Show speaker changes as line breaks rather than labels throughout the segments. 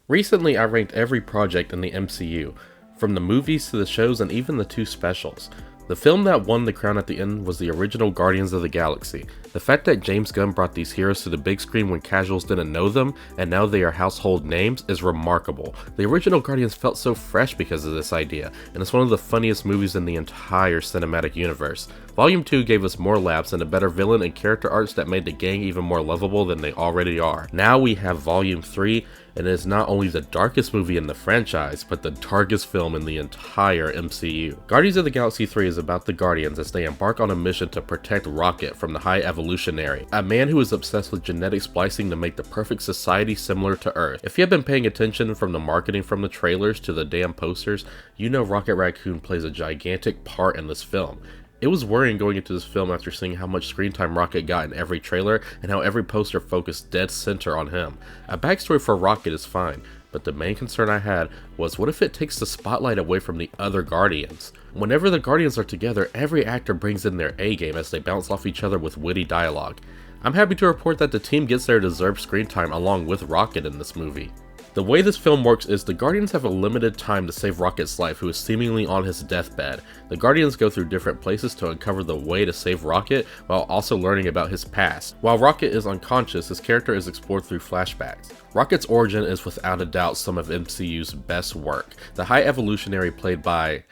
Recently, I ranked every project in the MCU, from the movies to the shows and even the two specials. The film that won the crown at the end was the original Guardians of the Galaxy. The fact that James Gunn brought these heroes to the big screen when casuals didn't know them, and now they are household names, is remarkable. The original Guardians felt so fresh because of this idea, and it's one of the funniest movies in the entire cinematic universe. Volume 2 gave us more laughs and a better villain and character arcs that made the gang even more lovable than they already are. Now we have Volume 3, and it is not only the darkest movie in the franchise, but the darkest film in the entire MCU. Guardians of the Galaxy 3 is about the Guardians as they embark on a mission to protect Rocket from the High Evolutionary, a man who is obsessed with genetic splicing to make the perfect society similar to Earth. If you have been paying attention from the marketing from the trailers to the damn posters, you know Rocket Raccoon plays a gigantic part in this film. It was worrying going into this film after seeing how much screen time Rocket got in every trailer and how every poster focused dead center on him. A backstory for Rocket is fine, but the main concern I had was what if it takes the spotlight away from the other Guardians? Whenever the Guardians are together, every actor brings in their A game as they bounce off each other with witty dialogue. I'm happy to report that the team gets their deserved screen time along with Rocket in this movie. The way this film works is the Guardians have a limited time to save Rocket's life, who is seemingly on his deathbed. The Guardians go through different places to uncover the way to save Rocket, while also learning about his past. While Rocket is unconscious, his character is explored through flashbacks. Rocket's origin is without a doubt some of MCU's best work. The High Evolutionary, played by...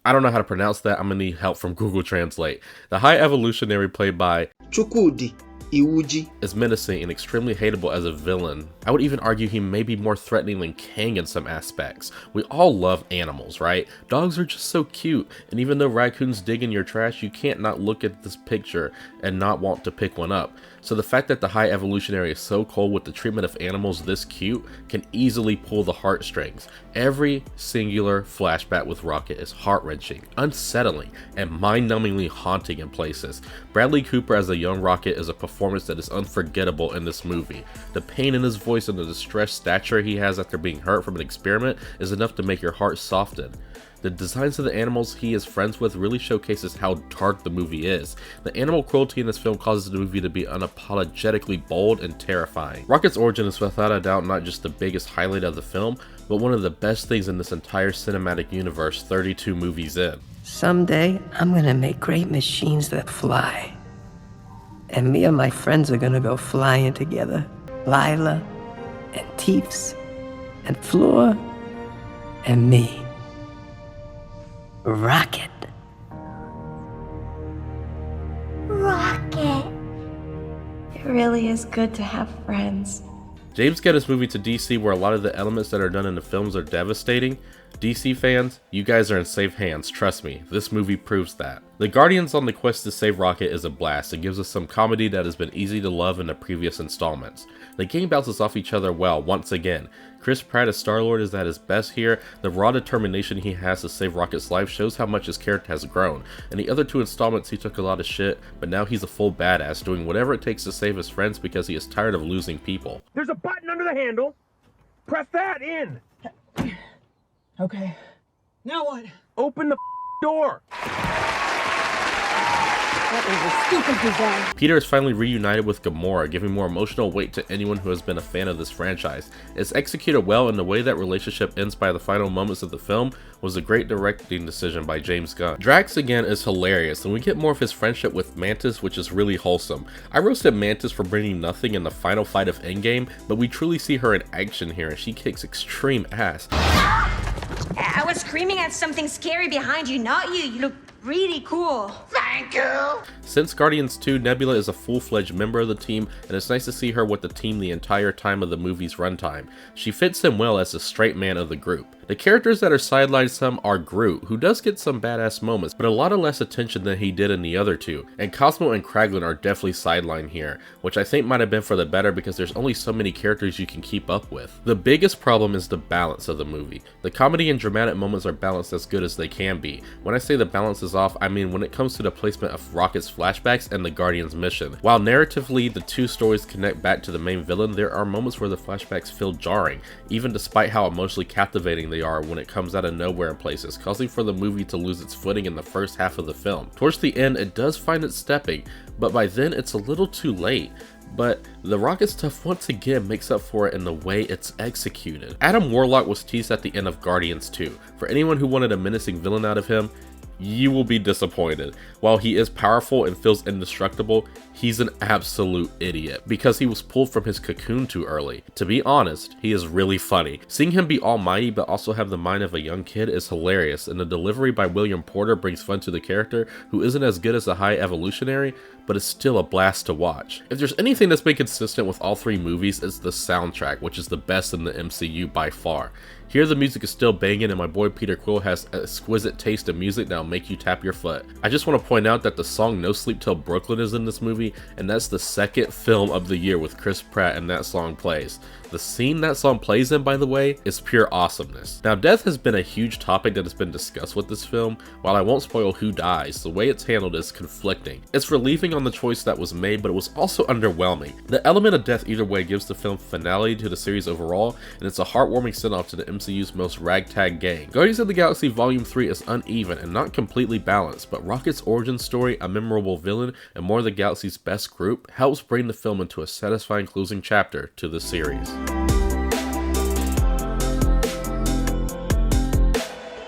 I don't know how to pronounce that, I'm gonna need help from Google Translate. The High Evolutionary, played by
Chukwudi Iwuji,
is menacing and extremely hateable as a villain. I would even argue he may be more threatening than Kang in some aspects. We all love animals, right? Dogs are just so cute, and even though raccoons dig in your trash, you can't not look at this picture and not want to pick one up. So the fact that the High Evolutionary is so cold with the treatment of animals this cute can easily pull the heartstrings. Every singular flashback with Rocket is heart-wrenching, unsettling, and mind-numbingly haunting in places. Bradley Cooper as a young Rocket is a performance that is unforgettable in this movie. The pain in his voice and the distressed stature he has after being hurt from an experiment is enough to make your heart soften. The designs of the animals he is friends with really showcases how dark the movie is. The animal cruelty in this film causes the movie to be unapologetically bold and terrifying. Rocket's origin is without a doubt not just the biggest highlight of the film, but one of the best things in this entire cinematic universe 32 movies in.
Someday, I'm gonna make great machines that fly. And me and my friends are gonna go flying together. Lila, and Teefs, and Floor, and me. Rocket.
Rocket. It really is good to have friends.
James got his movie to DC where a lot of the elements that are done in the films are devastating. DC fans, you guys are in safe hands, trust me, this movie proves that. The Guardians on the quest to save Rocket is a blast and gives us some comedy that has been easy to love in the previous installments. The gang bounces off each other well once again. Chris Pratt as Star-Lord is at his best here. The raw determination he has to save Rocket's life shows how much his character has grown. In the other two installments he took a lot of shit, but now he's a full badass doing whatever it takes to save his friends because he is tired of losing people.
There's a button under the handle. Press that in.
Okay. Now what?
Open the door.
That was a stupid design.
Peter is finally reunited with Gamora, giving more emotional weight to anyone who has been a fan of this franchise. It's executed well, and the way that relationship ends by the final moments of the film was a great directing decision by James Gunn. Drax again is hilarious, and we get more of his friendship with Mantis, which is really wholesome. I roasted Mantis for bringing nothing in the final fight of Endgame, but we truly see her in action here, and she kicks extreme ass.
I was screaming at something scary behind you, not you. You look really cool.
Thank you.
Since Guardians 2, Nebula is a full-fledged member of the team, and it's nice to see her with the team the entire time of the movie's runtime. She fits in well as the straight man of the group. The characters that are sidelined some are Groot, who does get some badass moments, but a lot of less attention than he did in the other two, and Cosmo and Kraglin are definitely sidelined here, which I think might have been for the better because there's only so many characters you can keep up with. The biggest problem is the balance of the movie. The comedy and dramatic moments are balanced as good as they can be. When I say the balance is off, I mean when it comes to the placement of Rocket's flashbacks and the Guardians mission. While narratively the two stories connect back to the main villain, there are moments where the flashbacks feel jarring, even despite how emotionally captivating they are when it comes out of nowhere in places, causing for the movie to lose its footing in the first half of the film. Towards the end, it does find its stepping, but by then it's a little too late. But the Rocket stuff once again makes up for it in the way it's executed. Adam Warlock was teased at the end of Guardians 2. For anyone who wanted a menacing villain out of him, you will be disappointed. While he is powerful and feels indestructible, he's an absolute idiot because he was pulled from his cocoon too early. To be honest, he is really funny. Seeing him be almighty but also have the mind of a young kid is hilarious, and the delivery by William Porter brings fun to the character, who isn't as good as a high evolutionary, but is still a blast to watch. If there's anything that's been consistent with all three movies, it's the soundtrack, which is the best in the MCU by far. Here the music is still banging, and my boy Peter Quill has an exquisite taste in music that'll make you tap your foot. I just want to point out that the song No Sleep Till Brooklyn is in this movie, and that's the second film of the year with Chris Pratt and that song plays. The scene that song plays in, by the way, is pure awesomeness. Now, death has been a huge topic that has been discussed with this film. While I won't spoil who dies, the way it's handled is conflicting. It's relieving on the choice that was made, but it was also underwhelming. The element of death either way gives the film finality to the series overall, and it's a heartwarming send-off to the MCU's most ragtag gang. Guardians of the Galaxy Volume 3 is uneven and not completely balanced, but Rocket's origin story, a memorable villain, and more of the galaxy's best group helps bring the film into a satisfying closing chapter to the series.